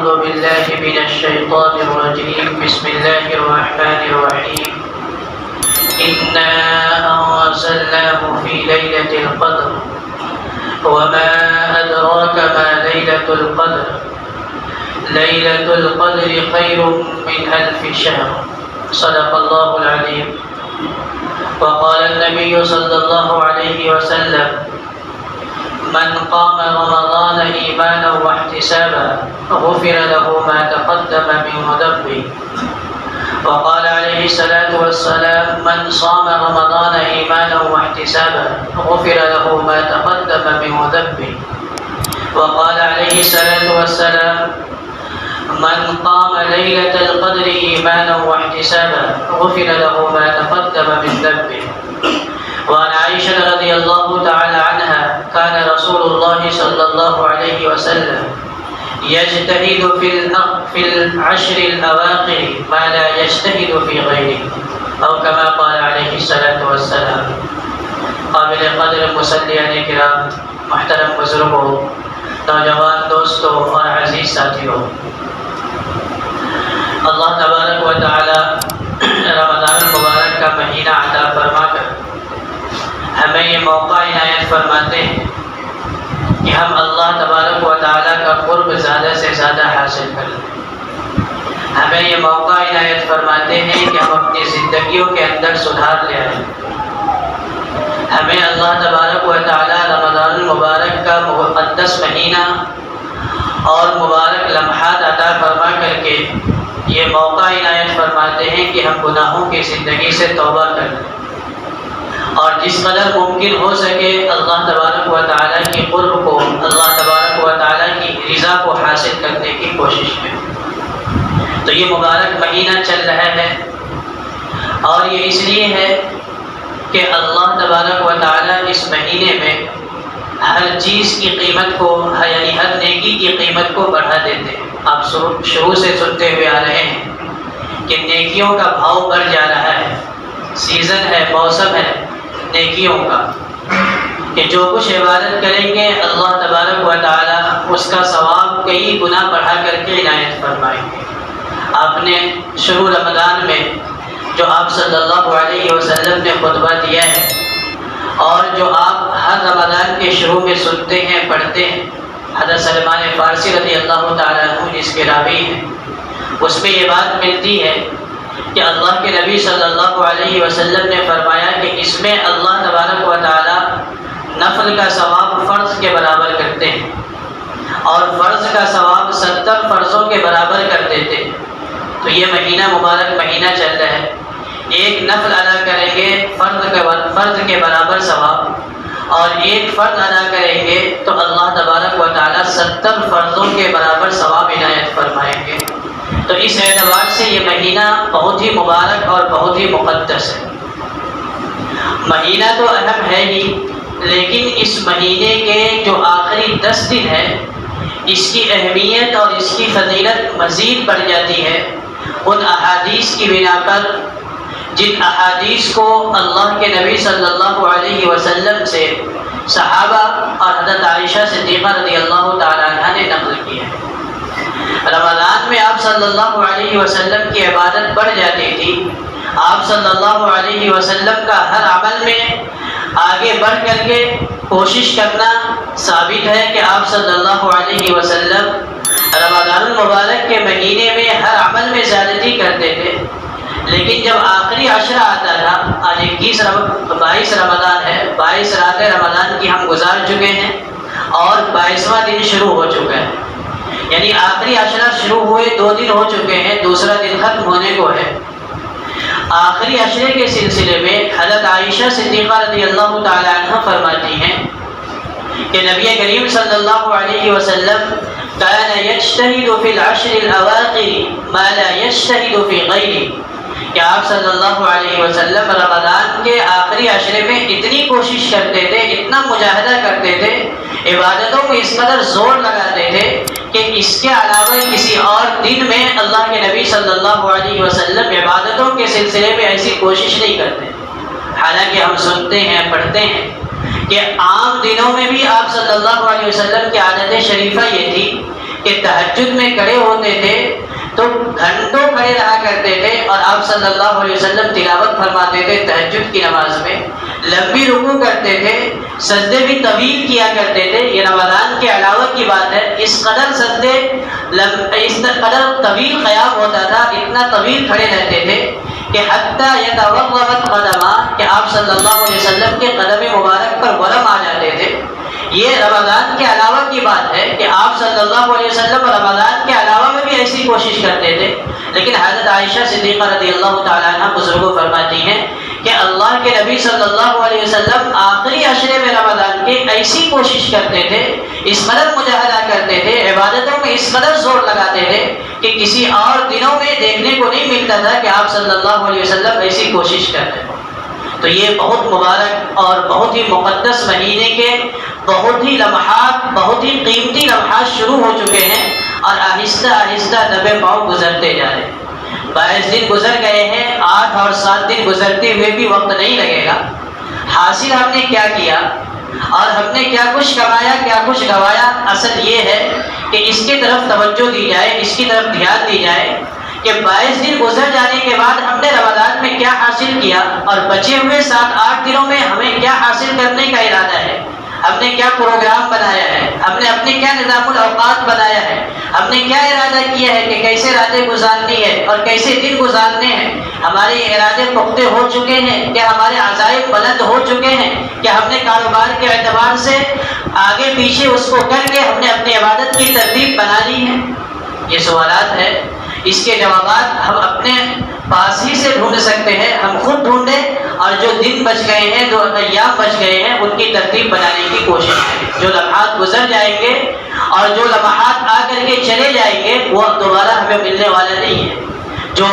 أعوذ بالله من الشيطان الرجيم. بسم الله الرحمن الرحيم. إنا أنزلناه في ليلة القدر وما أدراك ما ليلة القدر. ليلة القدر خير من 1000 شهر. صدق الله العظيم. وقال النبي صلى الله عليه وسلم: من قام رمضان إيمانا واحتسابا غفر له ما تقدم من ذنبه. وقال عليه الصلاة والسلام: من صام رمضان إيمانا واحتسابا غفر له ما تقدم من ذنبه. وقال عليه الصلاة والسلام: من قام ليلة القدر إيمانا واحتسابا غفر له ما تقدم من ذنبه. وعن عائشة رضي الله تعالى عنها: كان رسول الله صلى الله عليه وسلم يجتهد في العشر الأواخر ما لا يجتهد في غيره، أو كما قال عليه الصلاة والسلام. قابل قدر مصلیان کرام، محترم بزرگوں، نوجوان دوستوں اور عزیز ساتھیوں، اللہ تبارک و تعالی رمضان المبارک کا مہینہ عطا فرما کر ہمیں یہ موقع عنایت فرماتے ہیں کہ ہم اللہ تبارک و تعالیٰ کا قرب زیادہ سے زیادہ حاصل کریں. ہمیں یہ موقع عنایت فرماتے ہیں کہ ہم اپنی زندگیوں کے اندر سدھار لے آئیں. ہمیں اللہ تبارک و تعالیٰ رمضان المبارک کا مقدس مہینہ اور مبارک لمحات عطا فرما کر کے یہ موقع عنایت فرماتے ہیں کہ ہم گناہوں کی زندگی سے توبہ کر لیں اور جس قدر ممکن ہو سکے اللہ تبارک و تعالیٰ کی قرب کو، اللہ تبارک و تعالیٰ کی رضا کو حاصل کرنے کی کوشش کریں. تو یہ مبارک مہینہ چل رہا ہے اور یہ اس لیے ہے کہ اللہ تبارک و تعالیٰ اس مہینے میں ہر چیز کی قیمت کو، یعنی ہر نیکی کی قیمت کو بڑھا دیتے ہیں. آپ شروع سے سنتے ہوئے آ رہے ہیں کہ نیکیوں کا بھاؤ بڑھ جا رہا ہے. سیزن ہے، موسم ہے نیکیوں کا، کہ جو کچھ عبادت کریں گے اللہ تبارک و تعالیٰ اس کا ثواب کئی گنا بڑھا کر کے عنایت فرمائیں گے. آپ نے شروع رمضان میں جو آپ صلی اللہ علیہ وسلم نے خطبہ دیا ہے اور جو آپ ہر رمضان کے شروع میں سنتے ہیں، پڑھتے ہیں، حضرت سلمان فارسی رضی اللہ تعالیٰ عنہ جس کے راوی ہیں، اس میں یہ بات ملتی ہے کہ اللہ کے نبی صلی اللہ علیہ وسلم نے فرمایا کہ اس میں اللہ تبارک و تعالی نفل کا ثواب فرض کے برابر کرتے ہیں اور فرض کا ثواب 70 فرضوں کے برابر کر دیتے ہیں. تو یہ مہینہ مبارک مہینہ چل رہا ہے، ایک نفل ادا کریں گے فرض کے برابر ثواب، اور ایک فرض ادا کریں گے تو اللہ تبارک و تعالی 70 فرضوں کے برابر ثواب عنایت فرمائیں گے. تو اس اعتبار سے یہ مہینہ بہت ہی مبارک اور بہت ہی مقدس ہے. مہینہ تو اہم ہے ہی، لیکن اس مہینے کے جو آخری 10 دن ہے اس کی اہمیت اور اس کی فضیلت مزید بڑھ جاتی ہے ان احادیث کی بنا پر جن احادیث کو اللہ کے نبی صلی اللہ علیہ وسلم سے صحابہ اور حضرت عائشہ صدیقہ رضی اللہ تعالیٰ عنہ نے نقل کی ہے. رمضان میں آپ صلی اللہ علیہ وسلم کی عبادت بڑھ جاتی تھی. آپ صلی اللہ علیہ وسلم کا ہر عمل میں آگے بڑھ کر کے کوشش کرنا ثابت ہے کہ آپ صلی اللہ علیہ وسلم رمضان المبارک کے مہینے میں ہر عمل میں زیادتی کرتے تھے. لیکن جب آخری عشرہ آتا تھا، آج 22 رمضان ہے، 22 راتیں رمضان کی ہم گزار چکے ہیں اور 22واں دن شروع ہو چکا ہے. یعنی آخری عشرہ شروع ہوئے 2 دن ہو چکے ہیں، دوسرا دن ختم ہونے کو ہے. آخری عشرے کے سلسلے میں حضرت عائشہ صدیقہ رضی اللہ تعالی عنہ فرماتی ہیں کہ نبی کریم صلی اللہ علیہ وسلم كان يجتهد في العشر الأواخر ما لا يجتهد في غيره، کہ آپ صلی اللہ علیہ وسلم رمضان کے آخری عشرے میں اتنی کوشش کرتے تھے، اتنا مجاہدہ کرتے تھے، عبادتوں کو اس قدر زور لگاتے تھے کہ اس کے علاوہ کسی اور دن میں اللہ کے نبی صلی اللہ علیہ وسلم عبادتوں کے سلسلے میں ایسی کوشش نہیں کرتے. حالانکہ ہم سنتے ہیں، پڑھتے ہیں کہ عام دنوں میں بھی آپ صلی اللہ علیہ وسلم کی عادت شریفہ یہ تھی کہ تہجد میں کھڑے ہوتے تھے تو گھنٹوں کھڑے رہا کرتے تھے، اور آپ صلی اللہ علیہ وسلم تلاوت فرماتے تھے تہجد کی نماز میں، لمبی رکوع کرتے تھے، سجدے بھی طویل کیا کرتے تھے۔ یہ رمضان کے علاوہ کی بات ہے، اس قدر سجدے اس قدر طویل قیام ہوتا تھا، اتنا طویل کھڑے رہتے تھے کہ حتیٰ یتورمت قدما، کہ آپ صلی اللہ علیہ وسلم کے قدم مبارک پر ورم آ جاتے تھے۔ یہ رمضان کے علاوہ کی بات ہے کہ آپ صلی اللہ علیہ وسلم رمضان کے علاوہ میں بھی ایسی کوشش کرتے تھے، لیکن حضرت عائشہ صدیقہ رضی اللہ تعالیٰ عنہ بزرگوں فرماتی ہیں کہ اللہ کے نبی صلی اللہ علیہ وسلم آخری عشرے میں رمضان کے ایسی کوشش کرتے تھے، اس قدر مجاہدہ کرتے تھے، عبادتوں میں اس قدر زور لگاتے تھے کہ کسی اور دنوں میں دیکھنے کو نہیں ملتا تھا کہ آپ صلی اللہ علیہ وسلم ایسی کوشش کرتے ہیں۔ تو یہ بہت مبارک اور بہت ہی مقدس مہینے کے بہت ہی لمحات، بہت ہی قیمتی لمحات شروع ہو چکے ہیں، اور آہستہ آہستہ دبے پاؤں گزرتے جا رہے ہیں۔ 22 دن گزر گئے ہیں، 8 اور 7 دن گزرتے ہوئے بھی وقت نہیں لگے گا۔ حاصل ہم نے کیا کیا اور ہم نے کیا کچھ کمایا، کیا کچھ گوایا، اصل یہ ہے کہ اس کی طرف توجہ دی جائے، اس کی طرف دھیان دی جائے کہ 22 دن گزر جانے کے بعد ہم نے رمضان میں کیا حاصل کیا، اور بچے ہوئے 7-8 دنوں میں ہمیں کیا حاصل کرنے کا ارادہ ہے، ہم نے کیا پروگرام بنایا ہے، ہم نے اپنے کیا نظام الاوقات بنایا ہے، ہم نے کیا ارادہ کیا ہے کہ کیسے راتیں گزارنی ہے اور کیسے دن گزارنے ہیں۔ ہمارے ارادے پختہ ہو چکے ہیں کہ ہمارے عزائم بلند ہو چکے ہیں کہ ہم نے کاروبار کے اعتبار سے آگے پیچھے اس کو کر کے ہم نے اپنی عبادت کی ترتیب بنا لی ہے؟ یہ سوالات ہیں، اس کے جوابات ہم اپنے پاس ہی سے ڈھونڈ سکتے ہیں، ہم خود ڈھونڈیں، اور جو دن بچ گئے ہیں، جو ایام بچ گئے ہیں، ان کی ترتیب بنانے کی کوشش کریں۔ جو لمحات گزر جائیں گے اور جو لمحات آ کر کے چلے جائیں گے وہ اب دوبارہ ہمیں ملنے والا نہیں ہے۔ جو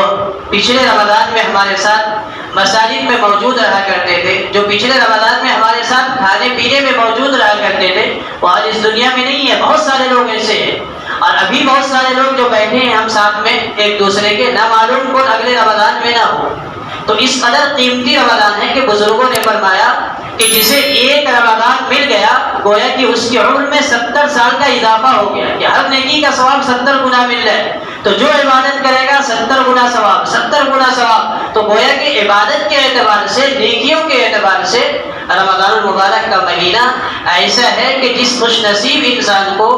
پچھلے رمضان میں ہمارے ساتھ مساجد میں موجود رہا کرتے تھے، جو پچھلے رمضان میں ہمارے ساتھ کھانے پینے میں موجود رہا کرتے تھے، وہ آج اس دنیا میں نہیں ہے۔ بہت سارے لوگ ایسے ہیں، اور ابھی بہت سارے لوگ جو بیٹھے ہیں ہم ساتھ میں ایک دوسرے کے، نہ معلوم کون اگلے رمضان میں نہ ہو۔ تو اس قدر قیمتی رمضان ہے کہ بزرگوں نے فرمایا کہ جسے ایک رمضان مل گیا گویا کہ اس کی عمر میں 70 سال کا اضافہ ہو گیا، کہ ہر نیکی کا ثواب 70 گنا مل رہا ہے۔ تو جو عبادت کرے گا 70 گنا ثواب، 70 گنا ثواب۔ تو گویا کہ عبادت کے اعتبار سے، نیکیوں کے اعتبار سے رمضان المبارک کا مہینہ ایسا ہے کہ جس خوش نصیب انسان کو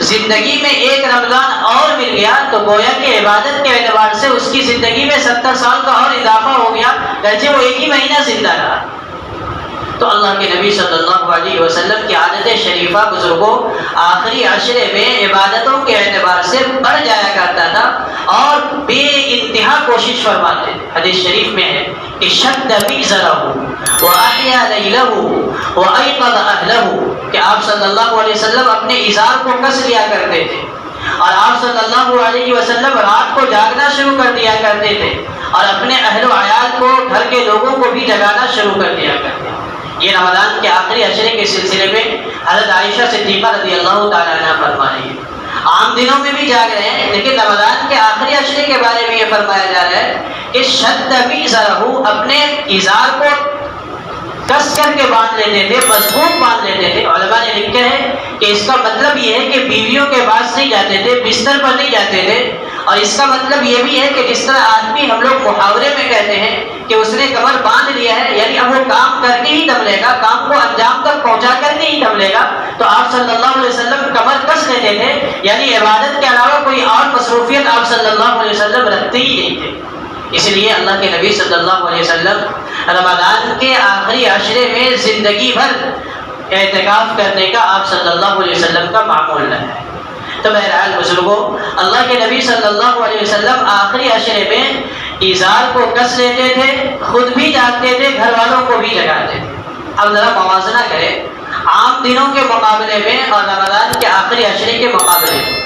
زندگی میں ایک رمضان اور مل گیا تو گویا کہ عبادت کے اعتبار سے اس کی زندگی میں 70 سال کا اور اضافہ ہو گیا، گرچہ وہ ایک ہی مہینہ زندہ رہا۔ تو اللہ کے نبی صلی اللہ علیہ وسلم کی عادت شریفہ بزرگوں آخری عشرے میں عبادتوں کے اعتبار سے بڑھ جایا کرتا تھا اور بے انتہا کوشش فرماتے تھے۔ حدیث شریف میں ہے کہ شد میزرہ واحیا لیلہ وایقظ اہلہ، کہ آپ صلی اللہ علیہ وسلم اپنے ازار کو کس لیا کرتے تھے، اور آپ صلی اللہ علیہ وسلم رات کو جاگنا شروع کر دیا کرتے تھے، اور اپنے اہل و عیال کو، گھر کے لوگوں کو بھی جگانا شروع کر دیا کرتے تھے۔ یہ رمضان کے آخری عشرے کے سلسلے میں حضرت عائشہ صدیقہ رضی اللہ تعالیٰ عنہ فرما رہی ہے۔ عام دنوں میں بھی جاگ رہے ہیں، لیکن رمضان کے آخری عشرے کے بارے میں یہ فرمایا جا رہا ہے کہ شد میزرہ، اپنے ازار کو کس کر کے باندھ لیتے تھے، مضبوط باندھ لیتے تھے۔ علماء نے لکھا ہے کہ اس کا مطلب یہ ہے کہ بیویوں کے پاس نہیں جاتے تھے، بستر پر نہیں جاتے تھے، اور اس کا مطلب یہ بھی ہے کہ جس طرح آدمی ہم لوگ محاورے میں کہتے ہیں کہ اس نے کمر باندھ لیا ہے، یعنی اب وہ کام کر کے ہی دم لے گا، کام کو انجام تک پہنچا کر کے ہی دم لے گا، تو آپ صلی اللہ علیہ وسلم کمر کس لیتے تھے، یعنی عبادت کے علاوہ کوئی اور مصروفیت آپ صلی اللہ علیہ وسلم رکھتے ہی نہیں تھے۔ اس لیے اللہ کے نبی صلی اللہ علیہ وسلم رمضان کے آخری عشرے میں زندگی بھر اعتکاف کرنے کا آپ صلی اللہ علیہ وسلم کا معمول ہے۔ تو بہرحال بزرگوں، اللہ کے نبی صلی اللہ علیہ وسلم آخری عشرے میں ازار کو کس لیتے تھے، خود بھی جاگتے تھے، گھر والوں کو بھی جگاتے تھے۔ اب ذرا موازنہ کریں عام دنوں کے مقابلے میں اور رمضان کے آخری عشرے کے مقابلے میں۔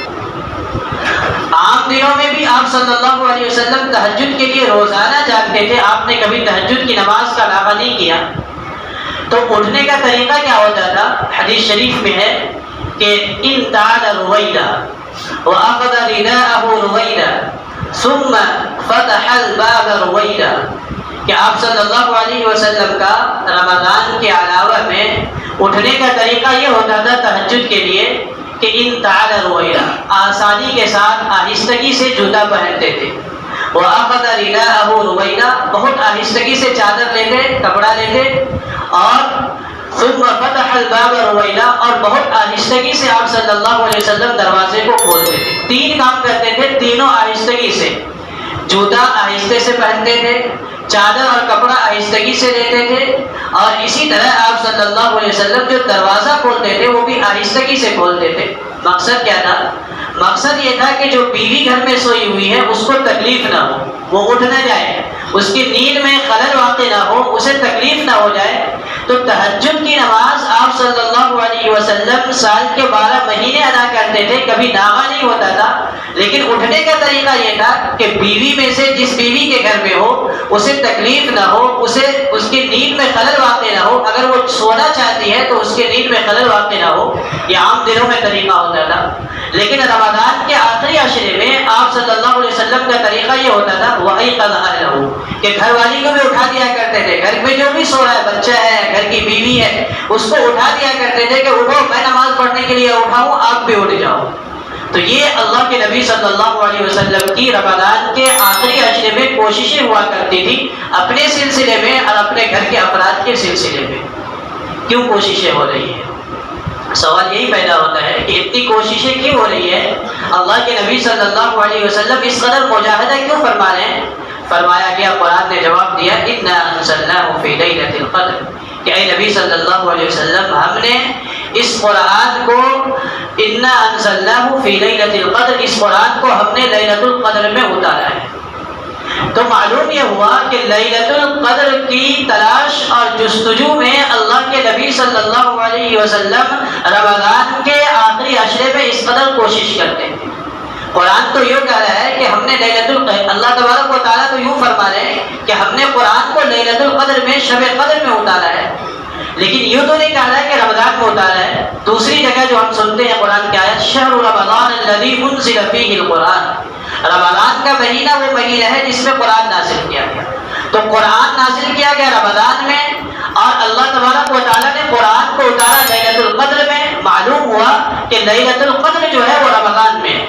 عام دنوں میں بھی آپ صلی اللہ علیہ وسلم تہجد کے لیے روزانہ جاگتے تھے، آپ نے کبھی تہجد کی نماز کا علاوہ نہیں کیا۔ تو اٹھنے کا طریقہ کیا ہوتا تھا؟ حدیث شریف میں ہے کہ ان تعال رویدا واخذ رداءه رویدا ثم فتح الباب رویدا، کہ آپ صلی اللہ علیہ وسلم کا رمضان کے علاوہ میں اٹھنے کا طریقہ یہ ہوتا تھا تہجد کے لیے کہ ان تعال رویلا، آسانی کے ساتھ آہستگی سے جوتا پہنتے تھے، وَأَخَذَ رِدَاءَهُ رویلا، بہت آہستگی سے چادر لیتے، کپڑا لیتے، اور ثم فتح الباب رویلا، اور بہت آہستگی سے آپ صلی اللہ علیہ وسلم دروازے کو کھولتے تھے۔ 3 کام کرتے تھے، تینوں آہستگی سے، جوتا آہستے سے پہنتے تھے، چادر اور کپڑا آہستگی سے لیتے تھے، اور اسی طرح آپ صلی اللہ علیہ وسلم جو دروازہ کھولتے تھے وہ بھی آہستگی سے کھولتے تھے۔ مقصد کیا تھا؟ مقصد یہ تھا کہ جو بیوی گھر میں سوئی ہوئی ہے اس کو تکلیف نہ ہو، وہ اٹھ نہ جائے، اس کی نیند میں خلل واقع نہ ہو، اسے تکلیف نہ ہو جائے۔ تو تہجد کی نماز آپ صلی اللہ علیہ وسلم سال کے 12 مہینے ادا کرتے تھے، کبھی ناغہ نہیں ہوتا تھا، لیکن اٹھنے کا طریقہ یہ تھا کہ بیوی میں سے جس بیوی کے گھر میں ہو اسے تکلیف نہ ہو، اسے اس کی نیند میں خلل واقع نہ ہو، اگر وہ سونا چاہتی ہے تو اس کے نیند میں خلل واقع نہ ہو، یہ عام دنوں میں طریقہ ہوتا تھا۔ لیکن رمضان کے آخری عشرے میں آپ صلی اللہ علیہ وسلم کا طریقہ یہ ہوتا تھا وَأَيْقَظَ أَهْلَهُ، کہ گھر والی کو بھی اٹھا دیا کرتے تھے، گھر میں جو بھی سو رہا ہے، بچہ ہے، گھر کی بیوی ہے، اس کو اٹھا دیا کرتے تھے کہ اٹھو، میں نماز پڑھنے کے لیے اٹھاؤں، آپ بھی اٹھ جاؤ۔ تو یہ اللہ کے نبی صلی اللہ علیہ وسلم کی رمضان کے آخری عشرے میں کوششیں ہوا کرتی تھی، اپنے سلسلے میں اور اپنے گھر کے افراد کے سلسلے میں۔ کیوں کوششیں ہو رہی ہیں؟ سوال یہی پیدا ہوتا ہے کہ اتنی کوششیں کیوں ہو رہی ہے؟ اللہ کے نبی صلی اللہ علیہ وسلم اس قدر مجاہدہ کیوں فرما رہے ہیں؟ فرمایا گیا، قرآن نے جواب دیا، اِنَّا أَنزَلْنَاهُ فِي لَيْلَةِ الْقَدْرِ، کہ اے نبی صلی اللہ علیہ وسلم، ہم نے اس قرآن کو اِنَّا أَنزَلْنَاهُ فِي لَيْلَةِ الْقَدْرِ، اس قرآن کو ہم نے لیلۃ القدر میں اتارا ہے۔ تو معلوم یہ ہوا کہ لیلۃ القدر کی تلاش اور جستجو میں اللہ کے نبی صلی اللہ علیہ وسلم رمضان کے آخری عشرے میں اس قدر کوشش کرتے ہیں۔ قرآن تو یوں کہہ رہا ہے کہ ہم نے لیلۃ القدر، اللہ تبارک و تعالیٰ تو یوں فرما رہے ہیں کہ ہم نے قرآن کو لیلۃ القدر میں، شب قدر میں اتارا ہے، لیکن یوں تو نہیں کہا رہا ہے کہ رمضان میں اتارا ہے۔ دوسری جگہ جو ہم سنتے ہیں قرآن کی آیت، شہر رمضان الذی انزل فیہ القرآن، رمضان کا مہینہ وہ مہینہ ہے جس میں قرآن نازل کیا گیا۔ تو قرآن نازل کیا گیا رمضان میں، اور اللہ تبارک و تعالیٰ نے قرآن کو اتارا لیلۃ القدر میں۔ معلوم ہوا کہ لیلۃ القدر جو ہے وہ رمضان میں ہے۔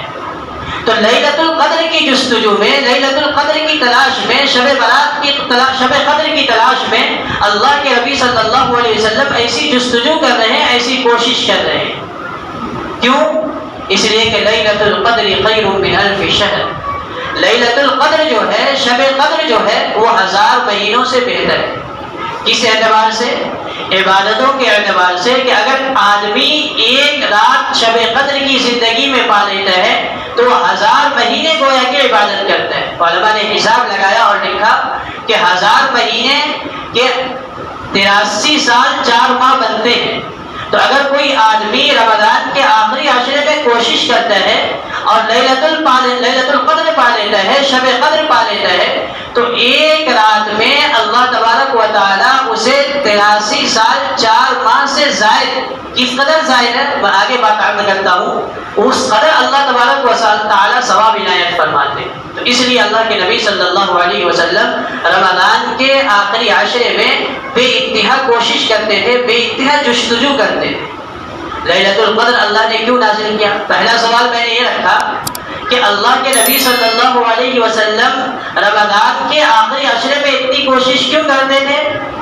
تو لیلۃ القدر کی جستجو میں، لیلۃ القدر کی تلاش میں، شب برات کی تلاش، شب قدر کی تلاش میں اللہ کے نبی صلی اللہ علیہ وسلم ایسی جستجو کر رہے ہیں، ایسی کوشش کر رہے ہیں۔ کیوں؟ اس لیے کہ لیلۃ القدر خیر من الف شہر، لیلۃ القدر جو ہے، شب قدر جو ہے، وہ 1000 مہینوں سے بہتر ہے۔ کس اعتبار سے؟ عبادتوں کے اعتبار سے، کہ اگر آدمی ایک رات شب قدر کی زندگی میں پا لیتا ہے تو وہ 1000 مہینے گویا کہ عبادت کرتا ہے۔ علماء نے حساب لگایا اور لکھا کہ 1000 مہینے کے 83 سال 4 ماہ بنتے ہیں۔ تو اگر کوئی آدمی رمضان کے آخری عشرے میں کوشش کرتا ہے اور لیلۃ القدر پا لیتا ہے، شب قدر پا لیتا ہے، تو ایک رات میں اللہ تبارک و تعالیٰ اسے 83 سال 4 ماہ سے زائد، کس قدر زائد ہے میں آگے بات عرض کرتا ہوں، اس قدر اللہ تبارک و تعالیٰ ثواب عنایت فرماتے ہیں۔ تو اس لیے اللہ کے نبی صلی اللہ علیہ وسلم رمضان کے آخری عشرے میں بے انتہا کوشش کرتے تھے، بے انتہا جستجو کرتے تھے۔ لیلۃ القدر اللہ نے کیوں نازل کیا؟ پہلا سوال میں نے یہ رکھا کہ اللہ کے نبی صلی اللہ علیہ وسلم رمضان کے آخری عشرے میں اتنی کوشش کیوں کرتے تھے؟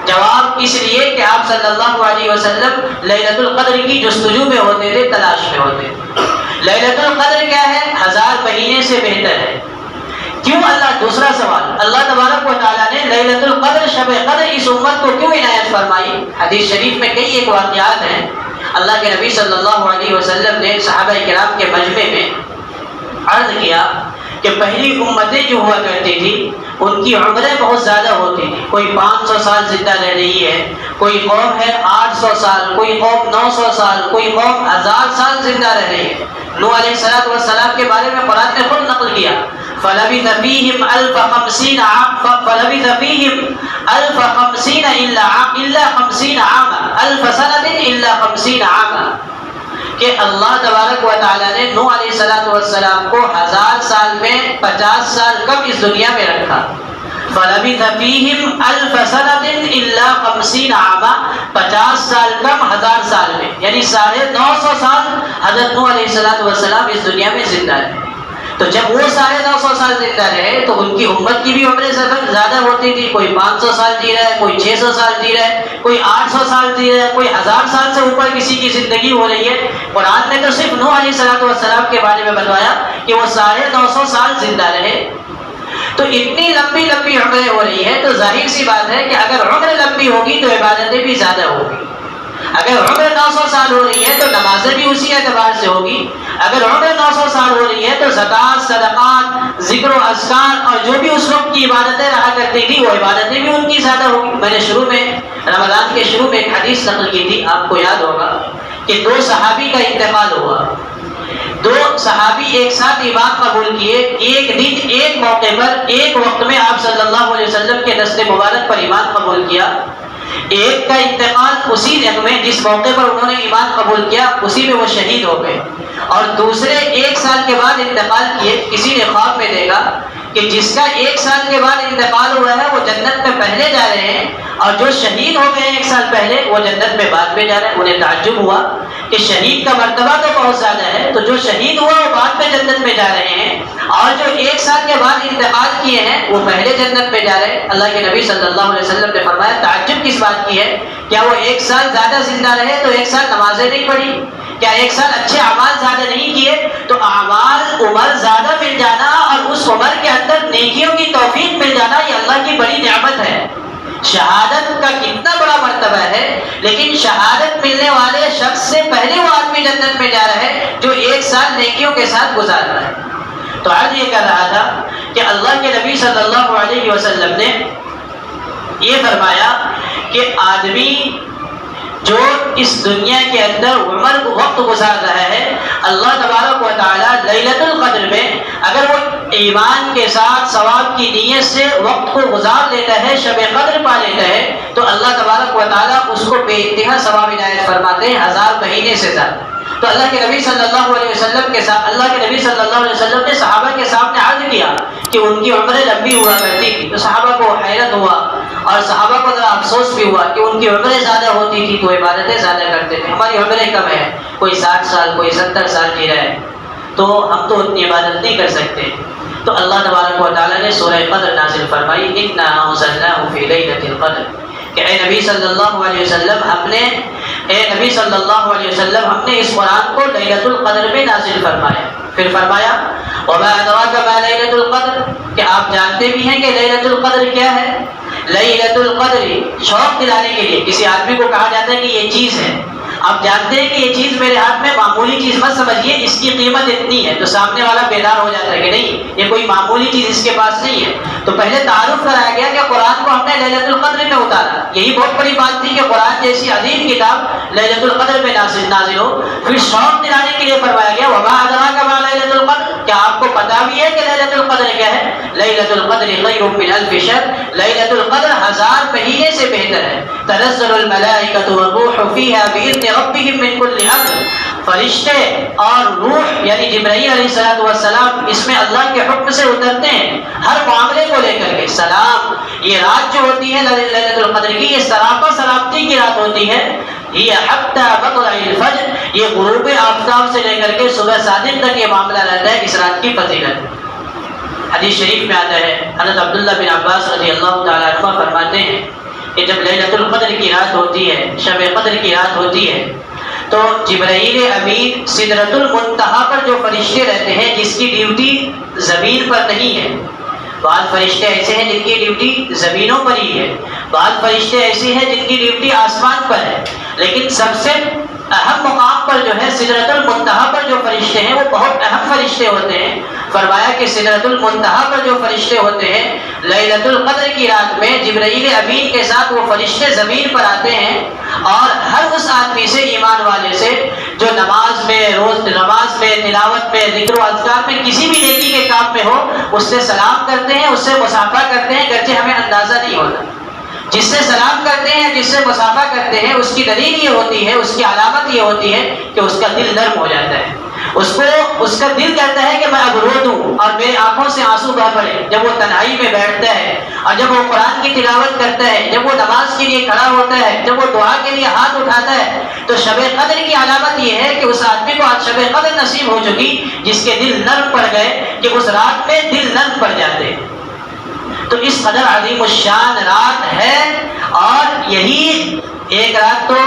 جواب اس لیے کہ آپ صلی اللہ علیہ وسلم لیلۃ القدر کی جستجو میں ہوتے تھے، تلاش میں ہوتے تھے۔ لیلۃ القدر کیا ہے؟ 1000 مہینے سے بہتر ہے۔ کیوں؟ اللہ، دوسرا سوال، اللہ تبارک و تعالیٰ نے لیلۃ القدر، شب قدر اس امت کو کیوں عنایت فرمائی؟ حدیث شریف میں کئی ایک واقعات ہیں۔ اللہ کے نبی صلی اللہ علیہ وسلم نے صحابہ کرام کے مجمع میں عرض کیا کہ پہلی امتیں جو ہوا کرتی تھی ان کی عمریں بہت زیادہ ہوتی تھی، کوئی 500 سال زندہ رہ رہی ہے، کوئی قوم ہے 800 سال، کوئی قوم 900 سال، کوئی قوم 1000 سال زندہ رہ رہی ہے۔ نوح علیہ السلام کے بارے میں قرآن نے خود نقل کیا، فَلَبِثَ فِيهِمْ أَلْفَ 50 عَامًا أَلْفَ سَنَةٍ إِلَّا 50 عَامًا، کہ اللہ تبارک و تعالیٰ نے نوح علیہ السلام کو 1000 سال میں 50 سال کم اس دنیا میں رکھا۔ فلبث فیہم 1000 سنۃ الا 50 عاما، 50 سال کم 1000 سال میں، یعنی 950 سال حضرت نوح علیہ السلام اس دنیا میں زندہ رہے۔ تو جب وہ 950 سال زندہ رہے تو ان کی امت کی بھی عمریں زیادہ ہوتی تھی، کوئی 500 سال جی رہا ہے، کوئی 600 سال جی رہا ہے، کوئی 800 سال جی رہا ہے، کوئی 1000 سال سے اوپر کسی کی زندگی ہو رہی ہے۔ قرآن نے تو صرف نوح علیہ السلام کے بارے میں بتایا کہ وہ 950 سال زندہ رہے۔ تو اتنی لمبی لمبی عمریں ہو رہی ہے تو ظاہر سی بات ہے کہ اگر عمر لمبی ہوگی تو عبادتیں بھی زیادہ ہوگی۔ اگر عمر 900 سال ہو رہی ہے تو نمازیں بھی اسی اعتبار سے ہوگی۔ اگر عمر 900 سال ہو رہی ہے تو زکوٰۃ، صدقات، ذکر و اذکار اور جو بھی اس وقت کی عبادتیں رہا کرتی تھی وہ عبادتیں بھی ان کی زیادہ ہوگی۔ میں نے شروع میں رمضان کے شروع میں ایک حدیث نقل کی تھی، آپ کو یاد ہوگا کہ 2 صحابی کا انتقال ہوا۔ 2 صحابی ایک ساتھ ایمان قبول کیے، ایک دن ایک موقع پر ایک وقت میں آپ صلی اللہ علیہ وسلم کے دست مبارک پر ایمان قبول کیا۔ ایک کا انتقال اسی دن میں جس موقع پر انہوں نے ایمان قبول کیا اسی میں وہ شہید ہو گئے، اور دوسرے 1 سال کے بعد انتقال کیے۔ کسی نے خواب میں دیکھا کہ جس کا 1 سال کے بعد انتقال ہوا ہے وہ جنت میں پہلے جا رہے ہیں، اور جو شہید ہو گئے 1 سال پہلے وہ جنت میں بعد میں جا رہے ہیں۔ انہیں تعجب ہوا کہ شہید کا مرتبہ تو بہت زیادہ ہے، تو جو شہید ہوا وہ بعد میں جنت میں جا رہے ہیں، اور جو 1 سال کے بعد انتقال کیے ہیں وہ پہلے جنت میں جا رہے ہیں۔ اللہ کے نبی صلی اللہ علیہ وسلم نے فرمایا تعجب کس بات کی ہے؟ کیا وہ 1 سال زیادہ زندہ رہے تو 1 سال نمازیں نہیں پڑھی؟ کیا 1 سال اچھے اعمال زیادہ نہیں کیے؟ تو اعمال عمر زیادہ مل جانا اور اس عمر کے اندر نیکیوں کی توفیق مل جانا یہ اللہ کی بڑی نعمت ہے۔ شہادت کا کتنا بڑا مرتبہ ہے، لیکن شہادت ملنے والے شخص سے پہلے وہ آدمی جنت میں جا رہا ہے جو 1 سال نیکیوں کے ساتھ گزار رہا ہے۔ تو آج یہ کر رہا تھا کہ اللہ کے نبی صلی اللہ علیہ وسلم نے یہ فرمایا کہ آدمی جو اس دنیا کے اندر عمر وقت گزار رہا ہے، اللہ تبارک و تعالیٰ لیلۃ القدر میں اگر وہ ایمان کے ساتھ ثواب کی نیت سے وقت کو گزار لیتا ہے، شب قدر پا لیتا ہے، تو اللہ تبارک و تعالیٰ اس کو بے انتہا ثواب عنایت فرماتے ہیں 1000 مہینے سے زیادہ۔ تو اللہ کے نبی صلی اللہ علیہ وسلم کے ساتھ نے صحابہ کے سامنے عرض کیا کہ ان کی عمریں لمبی ہوا کرتی تھی، تو صحابہ کو حیرت ہوا اور صحابہ کو ذرا افسوس بھی ہوا کہ ان کی عمریں زیادہ ہوتی تھی تو عبادتیں زیادہ کرتے تھے، ہماری عمریں کم ہیں، کوئی 60 سال کوئی 70 سال جی رہا ہے، تو ہم تو اتنی عبادت نہیں کر سکتے۔ تو اللہ تبارک و تعالیٰ نے سورہ قدر نازل فرمائی، اِنَّا أَنزَلْنَاهُ فِي لَيْلَةِ الْقَدْرِ، کہ اے نبی صلی اللہ علیہ وسلم ہم نے اس قرآن کو لیلۃ القدر میں نازل فرمایا۔ پھر فرمایا وَمَا أَدْرَاكَ مَا لَيْلَةُ الْقَدْرِ، کہ آپ جانتے بھی ہیں کہ لیلۃ القدر کیا ہے؟ لیلۃ القدر شوق دلانے کے لیے کسی آدمی کو کہا جاتا ہے کہ یہ چیز ہے، آپ جانتے ہیں کہ یہ چیز میرے ہاتھ میں معمولی چیز مت سمجھیے، اس کی قیمت اتنی ہے، تو سامنے والا بیدار ہو جاتا ہے کہ نہیں یہ کوئی معمولی چیز اس کے پاس نہیں ہے۔ تو پہلے تعارف کرایا گیا کہ قرآن کو ہم نے لیلۃ القدر میں اتارا، یہی بہت بڑی بات تھی کہ قرآن جیسی عظیم کتاب لیلۃ القدر میں نازل ہو۔ پھر شوق دلانے کے لیے فرمایا گیا وما ادراک ما لیلۃ القدر، کیا آپ کو پتا بھی ہے کہ لیلۃ القدر کیا ہے؟ لیلۃ القدر خیر من الف شہر، لیلۃ القدر 1000 مہینے سے بہتر ہے۔ تنزل الملائکۃ والروح فیہا بإذن ربهم من کل امر، فرشتے اور روح یعنی جبرائیل علیہ السلام اس میں اللہ کے حکم سے اترتے ہیں ہر معاملے کو لے کر کے۔ سلام، یہ رات جو ہوتی ہے لیلۃ القدر کی، یہ سراپا سلامتی کی رات ہوتی ہے۔ یہ حتی مطلع الفجر، یہ غروب آفتاب سے لے کر کے صبح صادق تک یہ معاملہ رہتا ہے اس رات کی فضیلت۔ حدیث شریف میں آتا ہے، حضرت عبداللہ بن عباس رضی اللہ تعالیٰ عنہ فرماتے ہیں کہ جب لیلۃ القدر کی رات ہوتی ہے، شب قدر کی رات ہوتی ہے، تو جبرائیل امین سدرۃ المنتہا پر جو فرشتے رہتے ہیں جس کی ڈیوٹی زمین پر نہیں ہے، بعض فرشتے ایسے ہیں جن کی ڈیوٹی زمینوں پر ہی ہے، بعض فرشتے ایسے ہیں جن کی ڈیوٹی آسمان پر ہے، لیکن سب سے اہم مقام پر جو ہے سدرۃ المنتہا پر جو فرشتے ہیں وہ بہت اہم فرشتے ہوتے ہیں۔ فرمایا کہ سدرۃ المنتہا پر جو فرشتے ہوتے ہیں لیلۃ القدر کی رات میں جبرائیل امین کے ساتھ وہ فرشتے زمین پر آتے ہیں، اور ہر اس آدمی سے، ایمان والے سے جو نماز میں، تلاوت میں، ذکر و اذکار میں، کسی بھی نیکی کے کام میں ہو، اس سے سلام کرتے ہیں، اس سے مصافحہ کرتے ہیں، گرچہ ہمیں اندازہ نہیں ہوتا۔ جس سے سلام کرتے ہیں، جس سے مصافحہ کرتے ہیں، اس کی دلیل یہ ہوتی ہے، اس کی علامت یہ ہوتی ہے کہ اس کا دل نرم ہو جاتا ہے، اس کا دل کہتا ہے کہ میں اب رو دوں اور میرے آنکھوں آنکھوں سے آنسو بہ پڑے جب وہ تنہائی میں بیٹھتا ہے اور جب وہ قرآن کی تلاوت کرتا ہے، جب وہ نماز کے لیے کھڑا ہوتا ہے، جب وہ دعا کے لیے ہاتھ اٹھاتا ہے، تو شب قدر کی علامت یہ ہے کہ اس آدمی کو آج شب قدر نصیب ہو چکی، جس کے دل نرم پڑ گئے کہ اس رات میں دل نرم پڑ جاتے. تو اس قدر عظیم الشان رات ہے، اور یہی ایک رات تو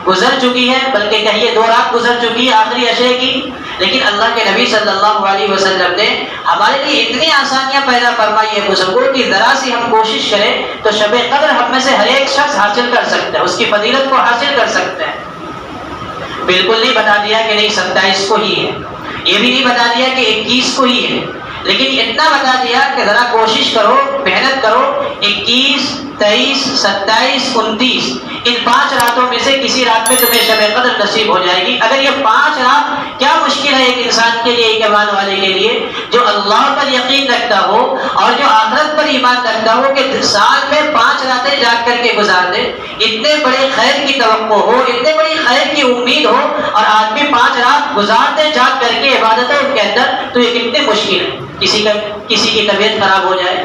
گزر چکی ہے، بلکہ کہیے 2 رات گزر چکی ہے آخری عشرے کی، لیکن اللہ کے نبی صلی اللہ علیہ وسلم نے ہمارے لیے اتنی آسانیاں پیدا فرمائی ہے بزرگوں کی، ذرا سی ہم کوشش کریں تو شب قدر ہم میں سے ہر ایک شخص حاصل کر سکتا ہے، اس کی فضیلت کو حاصل کر سکتا ہے. بالکل نہیں بتا دیا کہ نہیں 27 کو ہی ہے، یہ بھی نہیں بتا دیا کہ 21 کو ہی ہے، لیکن اتنا بتا دیا کہ ذرا کوشش کرو، محنت کرو، 21 23 27 29 ان 5 راتوں میں سے کسی رات میں تمہیں شب قدر نصیب ہو جائے گی. اگر یہ 5 رات کیا مشکل ہے ایک انسان کے لیے، ایک ایمان والے کے لیے جو اللہ پر یقین رکھتا ہو اور جو آخرت پر ایمان رکھتا ہو، کہ سال میں 5 راتیں جاگ کر کے گزار دے، اتنے بڑے خیر کی توقع ہو، اتنے بڑی خیر کی امید ہو، اور آدمی 5 رات گزار دے جاگ کر کے عبادتیں ان کے اندر، تو یہ کتنے مشکل ہے. کسی کی طبیعت خراب ہو جائے،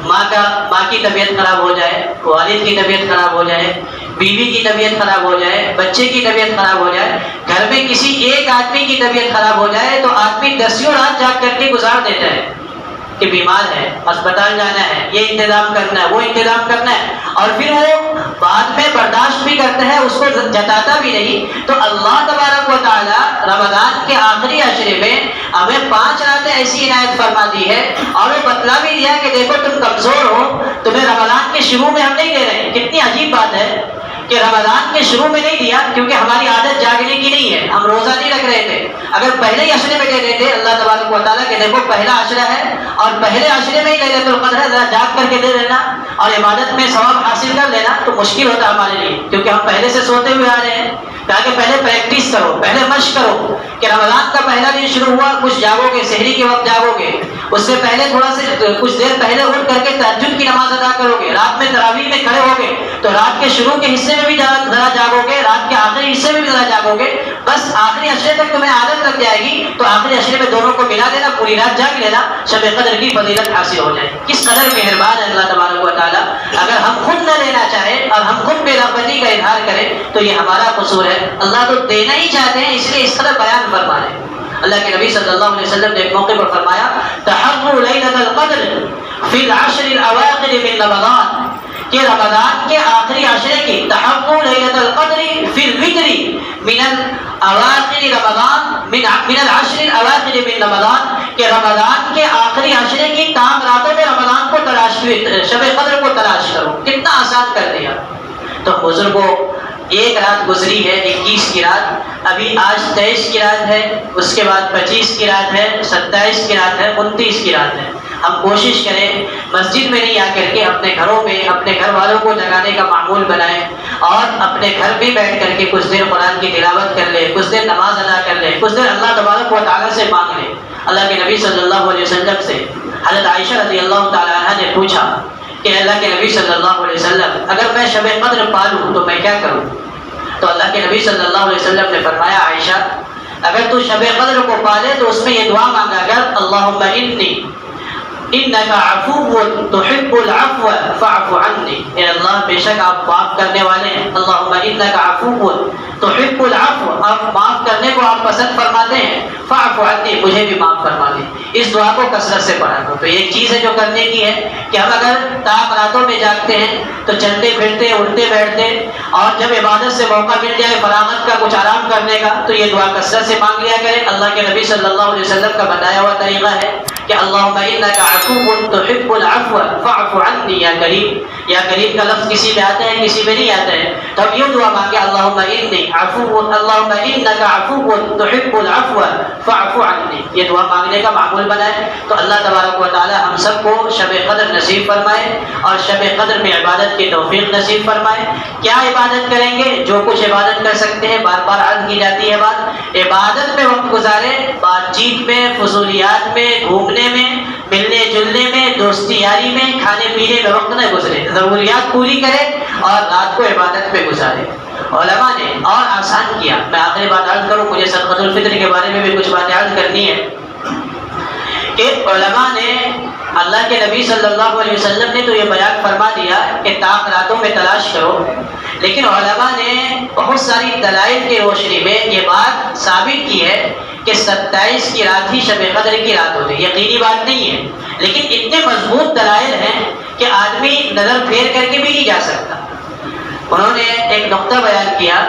ماں کی طبیعت خراب ہو جائے، والد کی طبیعت خراب ہو جائے، بیوی کی طبیعت خراب ہو جائے، بچے کی طبیعت خراب ہو جائے، گھر میں کسی ایک آدمی کی طبیعت خراب ہو جائے، تو آدمی 10 رات جاگ کر کے گزار دیتا ہے کہ بیمار ہے، اسپتال جانا ہے، یہ انتظام کرنا ہے، وہ انتظام کرنا ہے، اور پھر وہ بعد میں برداشت بھی کرتا ہے، اس کو جتاتا بھی نہیں. تو اللہ تبارک و تعالی رمضان کے آخری عشرے میں ہمیں 5 راتیں ایسی عنایت فرما دی ہے، اور وہ بتلا بھی دیا کہ دیکھو تم کمزور ہو، تمہیں رمضان کے شروع میں ہم نہیں دے رہے. کتنی عجیب بات ہے کہ رمضان کے شروع میں نہیں دیا، کیونکہ ہماری عادت جاگنے کی نہیں ہے، ہم روزہ نہیں رکھ رہے تھے. اگر پہلے ہی عشرے میں دے دیتے اللہ تبارک و تعالیٰ کہ دیکھو پہلا عشرہ ہے اور پہلے عشرے میں ہی لیلۃ القدر ہے، ذرا جاگ کر کے دے دینا اور عبادت میں ثواب حاصل کر لینا، تو مشکل ہوتا ہمارے لیے، کیونکہ ہم پہلے سے سوتے ہوئے آ رہے ہیں. کہا کہ پہلے پریکٹس کرو، پہلے مشق کرو کہ رمضان کا پہلا دن شروع ہوا، کچھ جاگو گے، سحری کے وقت جاگو گے، اس سے پہلے تھوڑا سے کچھ دیر پہلے اٹھ کر کے تہجد کی نماز ادا کرو گے، رات میں تراویح میں کھڑے ہو گے، تو رات کے شروع کے حصے میں بھی ذرا جاگو گے، رات کے آخری حصے میں بھی ذرا جاگو گے. بس آخری عشرے تک تمہیں عادت لگ جائے گی، تو آخری عشرے میں دونوں کو ملا دینا، پوری رات جاگ لینا، شب قدر کی فضیلت حاصل ہو جائے. کس قدر مہربان ہے اللہ تبارک و تعالیٰ. اگر ہم خود نہ لینا چاہیں اور ہم خود بے رغبتی کا اظہار کریں تو یہ ہمارا قصور ہے. اللہ تو دینا ہی چاہتے ہیں، اس لیے اس قدر بیان فرما رہے ہیں. اللہ کے نبی صلی اللہ علیہ وسلم نے ایک موقع پر فرمایا تحروا لیلۃ القدر فی العشر الاواخر من رمضان، کہ رمضان کے آخری عشرے کی تحروا لیلۃ القدر فی الوتر من اواخر رمضان من العشر الاواخر من رمضان، کہ رمضان کے آخری عشرے کی تمام راتوں میں رمضان کو تلاش، شب قدر کو تلاش کرو. کتنا آسان کر دیا. تو بزرگوں ایک رات گزری ہے 21 کی رات، ابھی آج 23 کی رات ہے، اس کے بعد 25 کی رات ہے، 27 کی رات ہے، 29 کی رات ہے. ہم کوشش کریں مسجد میں نہیں آ کر کے اپنے گھروں میں اپنے گھر والوں کو جگانے کا معمول بنائیں، اور اپنے گھر بھی بیٹھ کر کے کچھ دیر قرآن کی تلاوت کر لیں، کچھ دیر نماز ادا کر لیں، کچھ دیر اللہ تبارک و تعالیٰ سے مانگ لیں. اللہ کے نبی صلی اللہ علیہ وسلم سے حضرت عائشہ رضی اللہ تعالیٰ عنہ نے پوچھا کہ اللہ کے نبی صلی اللہ علیہ وسلم اگر میں شب قدر پالوں تو میں کیا کروں؟ تو اللہ کے نبی صلی اللہ علیہ وسلم نے فرمایا عائشہ اگر تو شب قدر کو پالے تو اس میں یہ دعا مانگا کر اللہم انی انک عفو تحب العفو فاعف عنی، اے اللہ بے شک آپ معاف کرنے والے ہیں. اللہم انک عفو تحب العفو، آپ معاف کرنے کو آپ پسند فرماتے ہیں، فاعف عنی مجھے بھی معاف فرما دیں. اس دعا کو کثرت سے پڑھا کرو. تو ایک چیز ہے جو کرنے کی ہے کہ ہم اگر تاک راتوں میں جاگتے ہیں تو چلتے پھرتے اٹھتے بیٹھتے، اور جب عبادت سے موقع مل جائے فراغت کا کچھ آرام کرنے کا تو یہ دعا کثرت سے مانگ لیا کرے. اللہ کے نبی صلی اللہ علیہ وسلم کا بتایا ہوا طریقہ ہے کہ اللہم انک عفو تحب العفو فاعف عنی یا کریم. یا کریم کا لفظ کسی میں آتا ہے کسی میں نہیں آتا ہے، تو ہم یوں دعا مانگے اللہم انی عفو اللہم انک عفو تحب العفو فاعف عنی. یہ دعا مانگنے کا معمول بنائے تو اللہ تبارک و تعالی ہم سب کو شب قدر نصیب فرمائے اور شب قدر میں عبادت کی توفیق نصیب فرمائے. کیا عبادت کریں گے؟ جو کچھ عبادت کر سکتے ہیں، بار بار عرض کی جاتی ہے بات، عبادت میں وقت گزارے، بات چیت میں، فضولیات میں، گھومنے میں، ملنے جلنے میں، دوستی یاری میں، کھانے پینے میں وقت نہ گزرے، ضروریات پوری کرے اور رات کو عبادت میں گزارے. علماء نے اور آسان کیا. میں آخری بات عرض کروں، مجھے صدقۃ الفطر کے بارے میں بھی کچھ باتیں عرض کرنی ہے کہ علماء نے اللہ کے نبی صلی اللہ علیہ وسلم نے تو یہ بیان فرما دیا کہ طاق راتوں میں تلاش کرو، لیکن علماء نے بہت ساری دلائل کی روشنی میں یہ بات ثابت کی ہے کہ 27 کی رات ہی شب قدر کی رات ہوتی ہے۔ یقینی بات نہیں ہے، لیکن اتنے مضبوط دلائل ہیں کہ آدمی نظر پھیر کر کے بھی نہیں جا سکتا۔ انہوں نے ایک نقطہ بیان کیا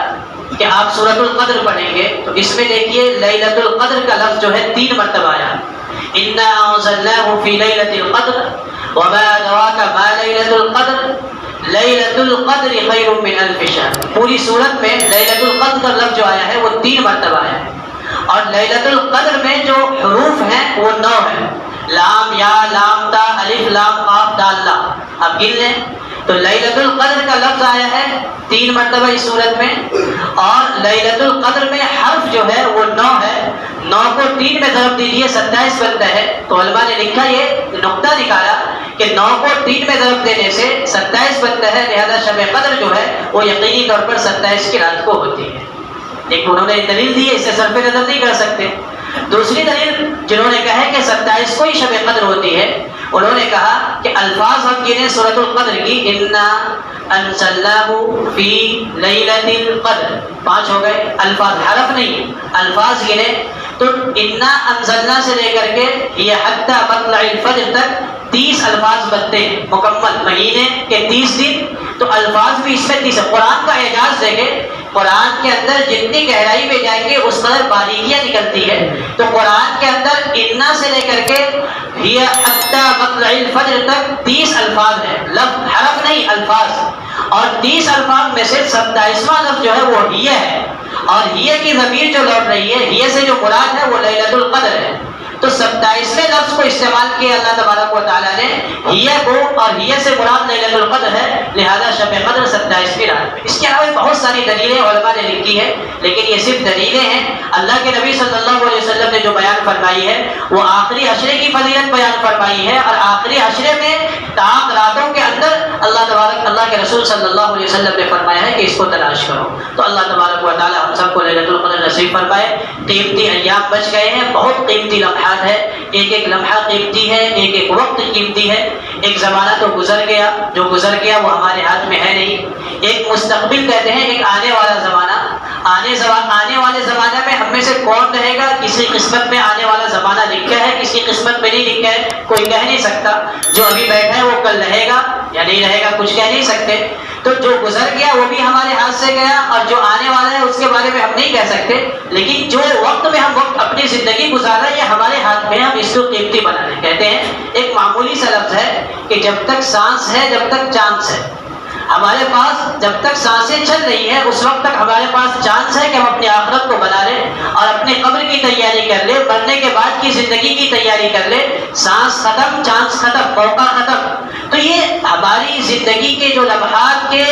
کہ آپ سورۃ القدر پڑھیں گے تو اس میں دیکھیے لیلۃ القدر کا لفظ جو ہے 3 مرتبہ آیا، انا انزلناه في ليلة القدر وما ادراك ما ليلة القدر لیلۃ القدر خیر من الف شہر۔ پوری صورت میں لیلۃ القدر کا لفظ جو آیا ہے وہ 3 مرتبہ آیا ہے، اور لیلۃ القدر میں جو حروف ہیں وہ 9 ہیں، لام یا لام تا الف لام قاف دال لام۔ اب گن لیں تو لیلۃ القدر کا لفظ آیا ہے 3 مرتبہ اس صورت میں، اور لیلۃ القدر میں حرف جو ہے وہ 9 ہے، 9 کو 3 میں ضرب دیجیے 27 بنتا ہے۔ تو علماء نے لکھا یہ نقطہ نکالا کہ 9 کو 3 میں ضرب دینے سے 27 بنتا ہے، لہذا شب قدر جو ہے وہ یقینی طور پر 27 کی رات کو ہوتی ہے۔ لیکن انہوں نے دلیل دی ہے، اسے صرف نظر نہیں کر سکتے۔ دوسری دلیل جنہوں نے کہا ہے کہ 27 کو ہی شب قدر ہوتی ہے، انہوں نے کہا کہ الفاظ ہم گنے سورۃ القدر کی، انا انزلناہ فی لیلۃ القدر، 5 ہو گئے، الفاظ حرف نہیں، الفاظ گنے تو انا انزلنا سے لے کر کے یہ حتی مطلع الفجر تک 30 الفاظ بنتے ہیں، مکمل مہینے کے 30 دن، تو الفاظ بھی اس میں 30 ہے۔ قرآن کا اعجاز دیکھیں، قرآن کے اندر جتنی گہرائی میں جائیں گے اس قدر باریکیاں نکلتی ہے، تو قرآن کے اندر انا سے لے کر کے یہ حتی مطلع الفجر تک 30 الفاظ ہیں، لفظ حرف نہیں الفاظ، اور 30 الفاظ میں سے 27واں لفظ جو ہے وہ ہی ہے، اور ہی کی ضمیر جو لوٹ رہی ہے، ہی سے جو مراد ہے وہ لیلۃ القدر ہے۔ تو 27ویں لفظ کو استعمال کیا اللہ تبارک و تعالیٰ نے ہی کو، اور ہی سے مراد لیلۃ القدر ہے، لہذا شب قدر 27ویں رات میں۔ اس کے علاوہ بہت ساری دلیلیں علماء نے لکھی ہے، لیکن یہ صرف دلیلیں ہیں۔ اللہ کے نبی صلی اللہ علیہ وسلم نے جو بیان فرمائی ہے وہ آخری عشرے کی فضیلت بیان فرمائی ہے، اور آخری عشرے میں طاق راتوں کے اندر اللہ کے رسول صلی اللہ علیہ وسلم نے فرمایا ہے کہ اس کو تلاش کرو۔ تو اللہ تبارک و تعالیٰ ہم سب کو لیلۃ القدر نصیب فرمائے۔ قیمتی ایام بچ گئے ہیں، بہت قیمتی لمحات ہے، ایک ایک لمحہ قیمتی ہے، ایک ایک وقت قیمتی ہے۔ ایک زمانہ تو گزر گیا، جو گزر گیا وہ ہمارے ہاتھ میں ہے نہیں۔ ایک مستقبل کہتے ہیں، ایک آنے والا زمانہ، آنے والے زمانے میں ہم میں سے کون رہے گا؟ کسی قسمت میں آنے والا زمانہ لکھا ہے، کسی قسمت میں نہیں لکھا ہے، کوئی کہہ نہیں سکتا۔ جو ابھی بیٹھا ہے وہ کل رہے گا یا نہیں رہے گا، کچھ کہہ نہیں سکتے۔ تو جو گزر گیا وہ بھی ہمارے ہاتھ سے گیا، اور جو آنے والا ہے اس کے بارے میں ہم نہیں کہہ سکتے، لیکن جو وقت میں ہم اپنی زندگی گزارا یہ ہمارے ہاتھ میں، ہم اس کو قیمتی بنا لیں۔ کہتے ہیں ایک معمولی سا لفظ ہے کہ جب تک سانس ہے جب تک چانس ہے، ہمارے پاس جب تک سانسیں چل رہی ہیں اس وقت تک ہمارے پاس چانس ہے کہ ہم اپنی آخرت کو بنا لیں اور اپنے قبر کی تیاری کر لیں، مرنے کے بعد کی زندگی کی تیاری کر لیں۔ سانس ختم، چانس ختم، موقع ختم۔ تو یہ ہماری زندگی کے جو لمحات کے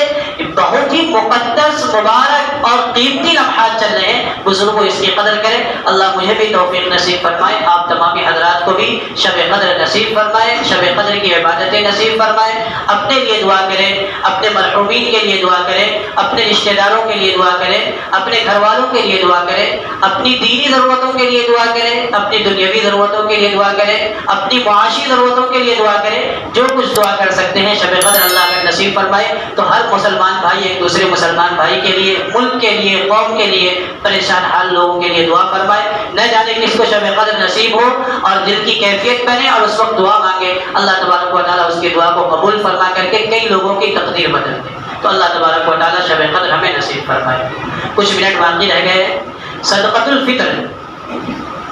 بہت ہی مقدس، مبارک اور قیمتی لمحات چل رہے ہیں، بزرگوں اس کی قدر کریں۔ اللہ مجھے بھی توفیق نصیب فرمائے، آپ تمامی حضرات کو بھی شب قدر نصیب فرمائے، شب قدر کی عبادتیں نصیب فرمائے۔ اپنے لیے دعا کریں، اپنے مرحومین کے لیے دعا کریں، اپنے رشتہ داروں کے لیے دعا کریں، اپنے گھر والوں کے لیے دعا کریں، اپنی دینی ضرورتوں کے لیے دعا کریں، اپنی دنیاوی ضرورتوں کے لیے دعا کریں، اپنی معاشی ضرورتوں کے لیے دعا کریں۔ جو کچھ دعا کر سکتے ہیں شب قدر اللہ اگر نصیب فرمائے تو ہر مسلمان بھائی ایک دوسرے مسلمان بھائی کے لیے، ملک کے لیے، قوم کے لیے، پریشان حال لوگوں کے لیے دعا فرمائے۔ نہ جانے کس کو شب قدر نصیب ہو اور دل کی کیفیت بنے اور اس وقت دعا مانگے، اللہ تبارک و تعالیٰ اس کی دعا کو قبول فرما کر کے کئی لوگوں کی تقدیر بدل دے۔ تو اللہ تبارک و تعالیٰ شب قدر ہمیں نصیب فرمائے۔ کچھ منٹ باقی رہ گئے۔ صدقۃ الفطر،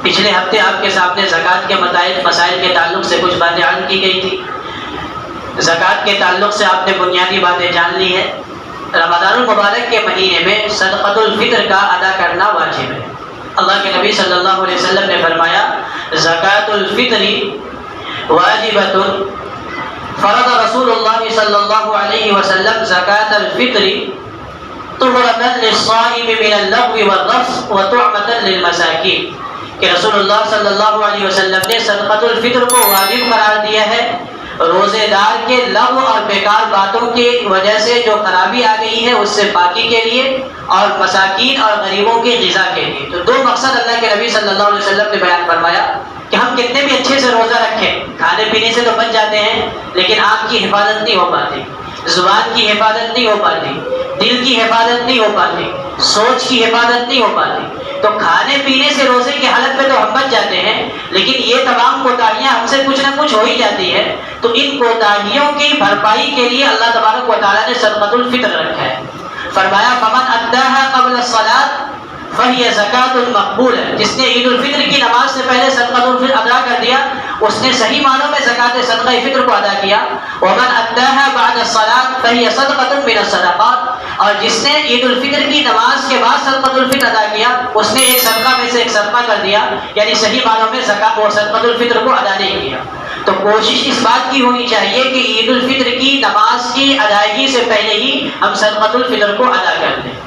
پچھلے ہفتے آپ کے سامنے زکوٰۃ کے مسائل کے تعلق سے کچھ باتیں عرض کی گئی تھی۔ زکوٰۃ کے تعلق سے آپ نے بنیادی باتیں جان لی ہیں۔ رمضان المبارک کے مہینے میں صدقۃ الفطر کا ادا کرنا واجب ہے۔ اللہ کے نبی صلی اللہ علیہ وسلم نے فرمایا زکوٰۃ الفطر واجبۃ، فرض رسول اللہ صلی اللہ علیہ وسلم زکوٰۃ الفطر طہرۃ للصائم من اللغو والرفث وطعمۃ للمساکین، کہ رسول اللہ صلی اللہ علیہ وسلم نے صدقۃ الفطر کو واجب قرار دیا ہے روزے دار کے لغو اور بیکار باتوں کی وجہ سے جو خرابی آ گئی ہے اس سے پاکی کے لیے، اور مساکین اور غریبوں کی غذا کے لیے۔ تو دو مقصد اللہ کے نبی صلی اللہ علیہ وسلم نے بیان فرمایا کہ ہم کتنے بھی اچھے سے روزہ رکھیں، کھانے پینے سے تو بچ جاتے ہیں، لیکن آنکھ کی حفاظت نہیں ہو پاتی، زبان کی حفاظت نہیں ہو پاتی، دل کی حفاظت نہیں ہو پاتی، سوچ کی حفاظت نہیں ہو پاتی۔ تو کھانے پینے سے روزے کی حالت میں تو ہم بچ جاتے ہیں، لیکن یہ تمام کوتاہیاں ہم سے کچھ نہ کچھ ہو ہی جاتی ہے۔ تو ان کوتاہیوں کی بھرپائی کے لیے اللہ تبارک و تعالیٰ نے صدقۃ الفطر رکھا ہے۔ فرمایا فمن اداها قبل الصلاۃ فہی زکوۃ مقبول ہے، جس نے عید الفطر کی نماز سے پہلے صدقۃ الفطر ادا کر دیا، اس نے صحیح معنوں میں زکوٰۃ صدقہ فطر کو ادا کیا۔ ومن اداها بعد الصلاۃ فہی صدقۃ من الصدقات، اور جس نے عید الفطر کی نماز کے بعد صدقۃ الفطر ادا کیا، اس نے ایک صدقہ میں سے ایک صدقہ کر دیا، یعنی صحیح معنوں میں زکوٰۃ و صدقۃ الفطر کو ادا نہیں کیا۔ تو کوشش اس بات کی ہونی چاہیے کہ عید الفطر کی نماز کی ادائیگی سے پہلے ہی ہم صدقۃ الفطر کو ادا کر دیں۔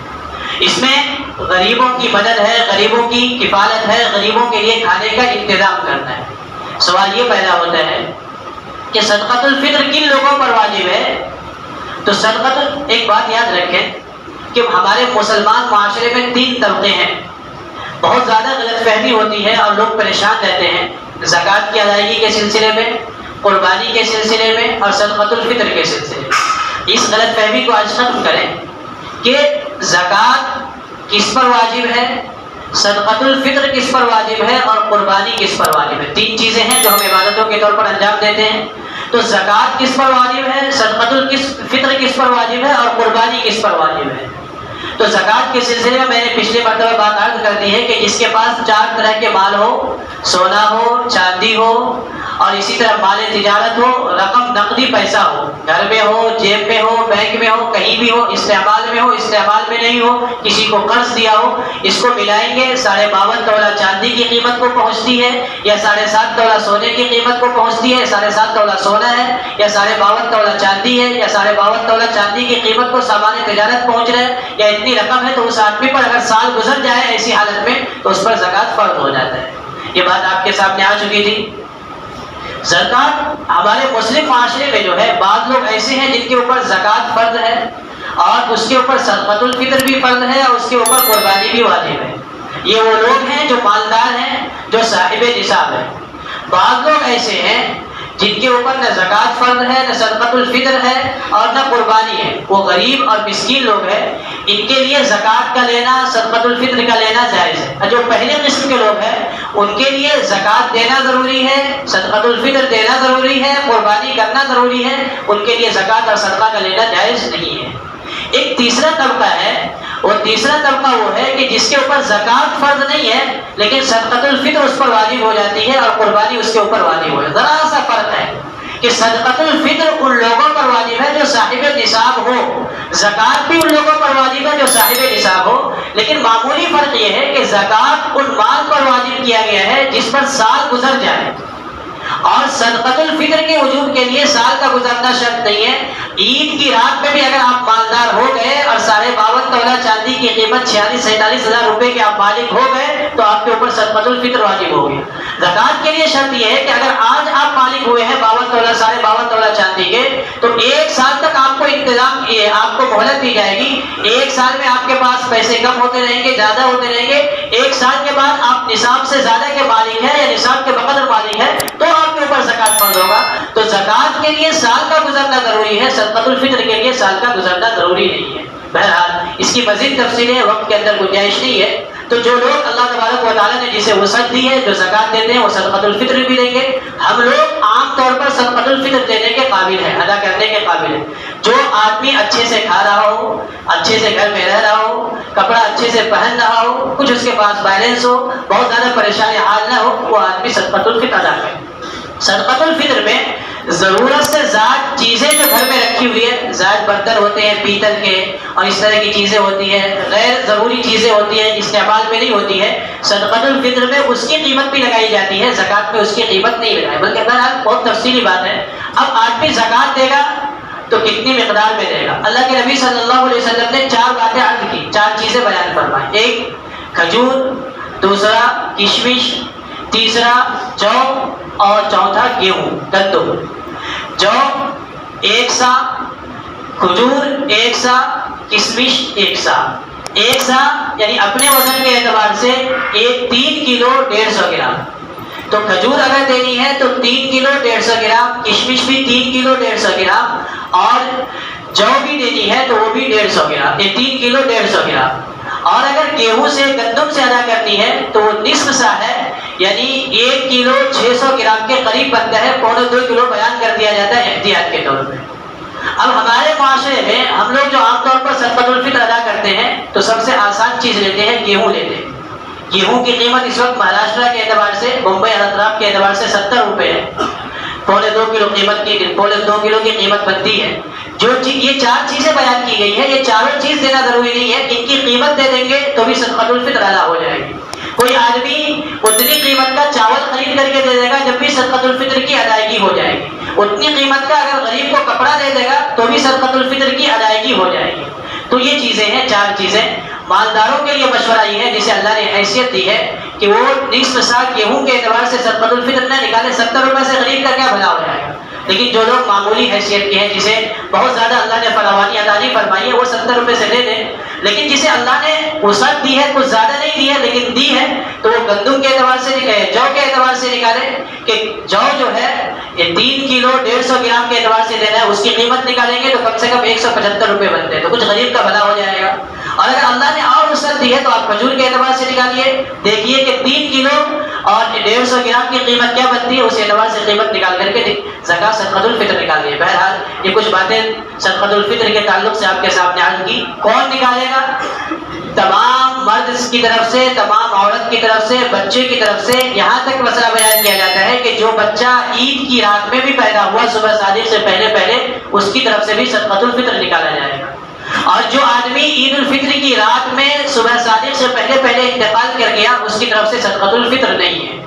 اس میں غریبوں کی مدد ہے، غریبوں کی کفالت ہے، غریبوں کے لیے کھانے کا انتظام کرنا ہے۔ سوال یہ پیدا ہوتا ہے کہ صدقۃ الفطر کن لوگوں پر واجب ہے؟ تو ایک بات یاد رکھیں کہ ہمارے مسلمان معاشرے میں 3 طبقے ہیں، بہت زیادہ غلط فہمی ہوتی ہے اور لوگ پریشان رہتے ہیں زکوٰۃ کی ادائیگی کے سلسلے میں، قربانی کے سلسلے میں اور صدقۃ الفطر کے سلسلے میں۔ اس غلط فہمی کو آج ختم کریں کہ زکوٰۃ کس پر واجب ہے، صدقۃ الفطر کس پر واجب ہے اور قربانی کس پر واجب ہے۔ 3 چیزیں ہیں جو ہم عبادتوں کے طور پر انجام دیتے ہیں۔ تو زکوٰۃ کس پر واجب ہے، صدقۃ الفطر کس پر واجب ہے اور قربانی کس پر واجب ہے۔ تو زکوٰۃ کے سلسلے میں نے پچھلے مرتبہ بات عرض کر دی ہے کہ جس کے پاس 4 طرح کے مال ہو، سونا ہو، چاندی ہو اور اسی طرح مال تجارت ہو، رقم نقدی پیسہ ہو، گھر میں ہو، جیب میں ہو، بینک میں ہو، کہیں بھی ہو، استعمال میں ہو، استعمال میں نہیں ہو، کسی کو قرض دیا ہو، اس کو ملائیں گے 52.5 تولہ چاندی کی قیمت کو پہنچتی ہے، یا 7.5 تولہ سونے کی قیمت کو پہنچتی ہے، 7.5 تولہ سونا ہے، یا 52.5 تولہ چاندی ہے، یا 52.5 تولہ چاندی کی قیمت کو سامان تجارت پہنچ رہا ہے، یا اتنی رقم ہے، تو اس آدمی پر اگر سال گزر جائے ایسی حالت میں تو اس پر زکوٰۃ فرض ہو جاتا ہے۔ یہ بات آپ کے سامنے آ چکی تھی۔ زکوٰۃ ہمارے مسلم معاشرے میں جو ہے بعض لوگ ایسے ہیں جن کے اوپر زکوٰۃ فرض ہے اور اس کے اوپر صدقۃ الفطر بھی فرض ہے اور اس کے اوپر قربانی بھی واجب ہے۔ یہ وہ لوگ ہیں جو مالدار ہیں، جو صاحب نصاب ہیں۔ بعض لوگ ایسے ہیں جن کے اوپر نہ زکوٰۃ فرض ہے، نہ صدقۃ الفطر ہے اور نہ قربانی ہے، وہ غریب اور مسکین لوگ ہیں، ان کے لیے زکوٰۃ کا لینا، صدقۃ الفطر کا لینا جائز ہے۔ جو پہلے قسم کے لوگ ہیں ان کے لیے زکوٰۃ دینا ضروری ہے، صدقۃ الفطر دینا ضروری ہے، قربانی کرنا ضروری ہے، ان کے لیے زکوٰۃ اور صدقہ کا لینا جائز نہیں ہے۔ ایک تیسرا طبقہ ہے، اور تیسرا طبقہ وہ ہے کہ جس کے اوپر زکوٰۃ فرض نہیں ہے لیکن صدقۃ الفطر اس پر واجب ہو جاتی ہے اور قربانی اس کے اوپر واجب ہو جاتی ہے۔ ذرا سا فرق ہے کہ صدقۃ الفطر ان لوگوں پر واجب ہے جو صاحب نصاب ہو، زکوٰۃ بھی ان لوگوں پر واجب ہے جو صاحب نصاب ہو، لیکن معمولی فرق یہ ہے کہ زکوٰۃ ان مال پر واجب کیا گیا ہے جس پر سال گزر جائے، اور صدقۃ الفطر کے وجوب کے لیے سال کا گزرنا شرط نہیں ہے۔ عید کی رات میں بھی اگر آپ مالدار ہو گئے اور 52.5 تولہ چاندی کی قیمت 46-47 ہزار روپے کے آپ مالک ہو گئے تو آپ کے اوپر صدقۃ الفطر واجب ہو گیا۔ زکوٰۃ کے لیے شرط یہ ہے کہ اگر آج آپ مالک ہوئے ہیں 52 تولہ چاندی کے، تو 1 سال تک آپ کو انتظام کیے، آپ کو مہلت دی جائے گی۔ 1 سال میں آپ کے پاس پیسے کم ہوتے رہیں گے، زیادہ ہوتے رہیں گے۔ 1 سال کے بعد آپ نصاب سے زیادہ کے مالک ہیں یا نصاب کے بقدر مالک ہیں تو آپ کے اوپر زکوٰۃ فرض ہوگا۔ تو زکوٰۃ کے لیے سال کا گزرنا ضروری ہے، صدقۃ الفطر کے لیے سال کا گزرنا ضروری نہیں ہے۔ بہرحال اس کی مزید تفصیلیں وقت کے اندر گنجائش نہیں ہے۔ تو جو لوگ اللہ تبارک و تعالیٰ نے جسے وسعت دی ہے، جو زکوٰۃ دیتے ہیں، وہ صدقۃ الفطر بھی دیں گے۔ ہم لوگ عام طور پر صدقۃ الفطر دینے کے قابل ہیں، ادا کرنے کے قابل ہیں۔ جو آدمی اچھے سے کھا رہا ہو، اچھے سے گھر میں رہ رہا ہو، کپڑا اچھے سے پہن رہا ہو، کچھ اس کے پاس بیلنس ہو، بہت زیادہ پریشانی حال نہ ہو، وہ آدمی صدقۃ الفطر ادا کرے۔ صدقۃ الفطر میں ضرورت سے زائد چیزیں جو گھر میں رکھی ہوئی ہے، زائد برتن ہوتے ہیں پیتل کے اور اس طرح کی چیزیں ہوتی ہیں، غیر ضروری چیزیں ہوتی ہیں، استعمال میں نہیں ہوتی ہے، صدقۃ الفطر میں اس کی قیمت بھی لگائی جاتی ہے، زکوٰۃ میں اس کی قیمت نہیں لگائی، بلکہ بہرحال بہت تفصیلی بات ہے۔ اب آدمی زکوٰۃ دے گا تو کتنی مقدار میں دے گا؟ اللہ کے نبی صلی اللہ علیہ وسلم نے 4 باتیں عرض کی، 4 چیزیں بیان فرمائی۔ 1 کھجور، دوسرا کشمش، تیسرا جو اور چوتھا گیہوں گندم۔ جو 1 سا، کھجور 1 سا، کشمش 1 سا۔ 1 سا یعنی اپنے وزن کے اعتبار سے 3 کلو 150 گرام، تو کھجور اگر دینی ہے تو 3 کلو 150 گرام، کشمش بھی 3 کلو 150 گرام، اور جو بھی دینی ہے تو وہ بھی 150 گرام، یہ 3 کلو 150 گرام۔ اور اگر گیہوں سے گندم سے ادا کرنی ہے تو وہ نصف سا ہے، یعنی 1 کلو 600 گرام کے قریب بنتا ہے، 1.25 کلو بیان کر دیا جاتا ہے احتیاط کے طور پہ۔ اب ہمارے معاشرے میں ہم لوگ جو عام طور پر صدقۃ الفطر ادا کرتے ہیں تو سب سے آسان چیز لیتے ہیں، گیہوں لیتے ہیں۔ گیہوں کی قیمت اس وقت مہاراشٹر کے اعتبار سے، بمبئی اور اطراف کے اعتبار سے 70 روپے ہے، 2.25 کلو قیمت کی 2.25 کلو کی قیمت بنتی ہے۔ یہ 4 چیزیں بیان کی گئی ہے، یہ چاروں چیز دینا ضروری نہیں ہے، ان کی قیمت دے دیں گے تو بھی صدقۃ الفطر ادا ہو جائے گی۔ کوئی آدمی اتنی قیمت کا چاول خرید کر کے دے دے گا جب بھی صدقۃ الفطر کی ادائیگی ہو جائے گی، اتنی قیمت کا اگر غریب کو کپڑا دے دے گا تو بھی صدقۃ الفطر کی ادائیگی ہو جائے گی۔ تو یہ چیزیں ہیں، 4 چیزیں۔ مالداروں کے لیے مشورہ یہ ہے جسے اللہ نے حیثیت دی ہے کہ وہ نصف سا گیہوں کے اعتبار سے صدقۃ الفطر نہ نکالے، 70 روپے سے غریب کا کیا بھلا ہو جائے گا۔ لیکن جو لوگ معمولی حیثیت کے ہیں، جسے بہت زیادہ اللہ نے فراوانی عطا نہیں فرمائی ہے، وہ 70 روپے سے لے دیں۔ لیکن جسے اللہ نے وسعت دی ہے، کچھ زیادہ نہیں دی ہے لیکن دی ہے، تو وہ گندم کے اعتبار سے نکالے، جو کے اعتبار سے نکالے کہ جو ہے یہ 3 کلو 150 گرام کے اعتبار سے لینا ہے، اس کی قیمت نکالیں گے تو کم سے کم 175 روپے بنتے ہیں، تو کچھ غریب کا بھلا ہو جائے گا۔ اور اگر اللہ نے اور وسعت دی ہے تو آپ کھجور کے اعتبار سے نکالیے، دیکھیے کہ 3 کلو اور 150 گرام کی قیمت کیا بنتی ہے، اس اعتبار سے قیمت نکال کر کے زکوٰۃ صدقۃ الفطر نکالیے۔ بہرحال یہ کچھ باتیں صدقۃ الفطر کے تعلق سے آپ کے سامنے عرض کی۔ کون نکالے گا؟ تمام مرد کی طرف سے، تمام عورت کی طرف سے، بچے کی طرف سے، یہاں تک مسئلہ بیان کیا جاتا ہے کہ جو بچہ عید کی رات میں بھی پیدا ہوا، صبح صادق سے پہلے اس کی طرف سے بھی صدقۃ الفطر نکالا جائے گا۔ اور جو آدمی عید الفطر کی رات میں صبح صادق سے پہلے انتقال کر گیا، اس کی طرف سے صدقۃ الفطر نہیں ہے۔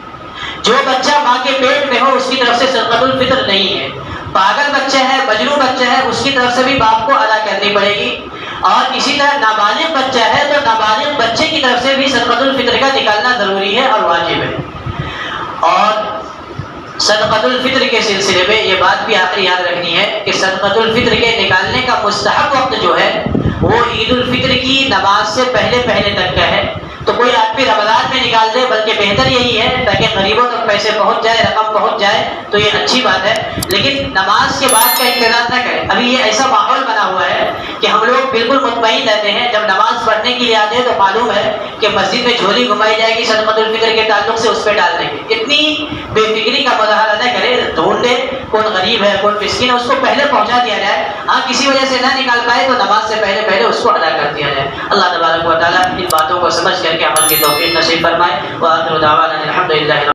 جو بچہ ماں کے پیٹ میں ہو، اس کی طرف سے صدقۃ الفطر نہیں ہے۔ پاگل بچہ ہے، مجنون بچہ ہے، اس کی طرف سے بھی باپ کو ادا کرنی پڑے گی۔ اور اسی طرح نابالغ بچہ ہے تو نابالغ بچے کی طرف سے بھی صدقۃ الفطر کا نکالنا ضروری ہے اور واجب ہے۔ اور صدقۃ الفطر کے سلسلے میں یہ بات بھی آخری یاد رکھنی ہے کہ صدقۃ الفطر کے نکالنے کا مستحب وقت جو ہے وہ عید الفطر کی نماز سے پہلے تک کا ہے۔ تو کوئی آدمی رمضان میں نکال دے، بلکہ بہتر یہی ہے تاکہ غریبوں تک پیسے پہنچ جائے، رقم پہنچ جائے، تو یہ اچھی بات ہے۔ لیکن نماز کے بعد کا انتظار نہ کرے۔ ابھی یہ ایسا ماحول بنا ہوا ہے کہ ہم لوگ بالکل مطمئن رہتے ہیں، جب نماز پڑھنے کے لیے آتے ہیں تو معلوم ہے کہ مسجد میں جھولی گھمائی جائے گی صدقۃ الفطر کے تعلق سے، اس پہ ڈال دیں گے۔ اتنی بے فکری کا مظاہرہ نہ کرے، ڈھونڈے کون غریب ہے کون مسکین ہے، اس کو پہلے پہنچا دیا جائے۔ ہاں کسی وجہ سے نہ نکال پائے تو نماز سے پہلے اس کو ادا کر دیا جائے۔ اللہ تبارک و تعالیٰ ان باتوں کو سمجھ کر کے عمل کی توفیق نصیب فرمائے۔ وآخر دعوانا الحمدللہ۔